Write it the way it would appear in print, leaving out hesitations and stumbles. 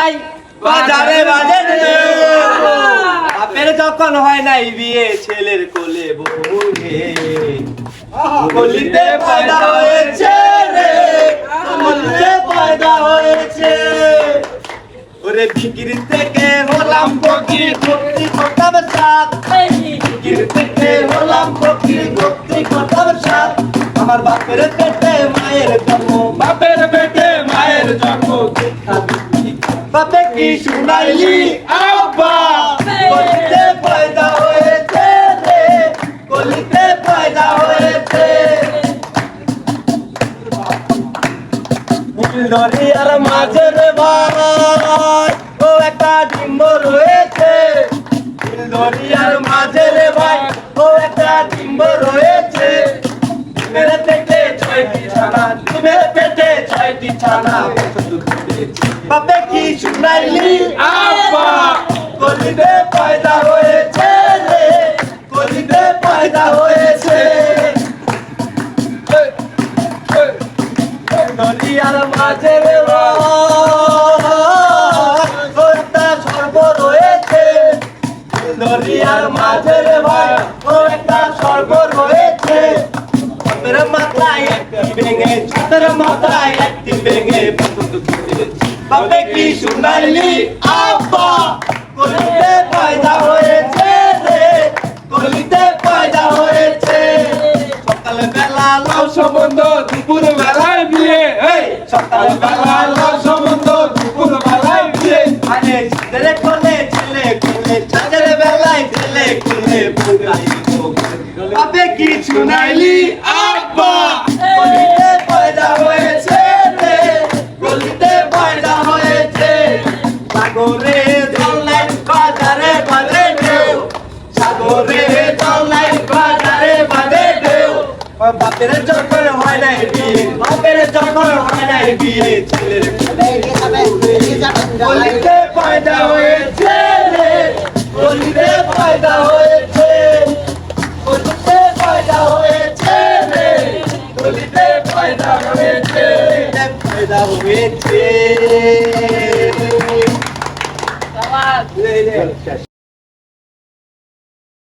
ভাই বাজারে বাজারে বাপের যখন হয় নাই বিয়ে ছেলের কোলে বউ রে কলিতে পয়দা হয়েছে রে কলিতে পয়দা হয়েছে ওরে বিক্রি থেকে হলাম ফকির ভক্তি করতাম সাথ বিক্রি থেকে হলাম ফকির ভক্তি করতাম সাথ আমার বাপের পেটে মায়ের জন্ম বাপের পেটে মায়ের জন্ম বাপে কি শুনাইলি আব্বা কলিতে পয়দা হয়েছে রে কলিতে পয়দা হয়েছে দরিয়ার মাঝে রে ভাই ও একটা ডিম্ব রয়েছে দরিয়ার মাঝে রে ভাই ও একটা ডিম্ব রয়েছে মেরে পেটে 6টি ছানা মেরে পেটে 6টি ছানা বাপে কি শুনাইলি আব্বা কলিতে পয়দা হয়েছে রে কলিতে পয়দা হয়েছে দরিয়ার মাঝে রে একটা সর্ব রয়েছে দরিয়ার মাঝে রে ভাই ও একটা সর্ব রয়েছে ছাতের মাথায় একটি ভেঙে ছাতের মাথায় একটি ভেঙে বাপে কি শুনাইলি আব্বা কলিতে পয়দা হয়েছে রে কলিতে পয়দা হয়েছে সকাল বেলা লাউ সম্বন্ধ দুপুর বেলায় বিয়ে সকাল বেলা লাউ সম্বন্ধ দুপুর বেলায় বিয়ে আরে ছেলে কোলে ছেলে কোলে চাঁদের বেলায় ছেলে কোলে বাপে কি শুনাইলি আব্বা কলিতে পয়দা হয়েছে রে কলিতে পয়দা হয়েছে সাগরে জলাই বাজারে বাজে ঢেউ সাগরে জলাই বাজারে বাজে ঢেউ বাপের যখন হয় নাই বিয়ে বাপের যখন হয় নাই বিয়ে ছেলের কলিতে পয়দা হয়েছে রে কলিতে পয়দা হয়েছে কলিতে পয়দা হয়েছে রে কলিতে পয়দা হয়েছে পয়দা হয়েছে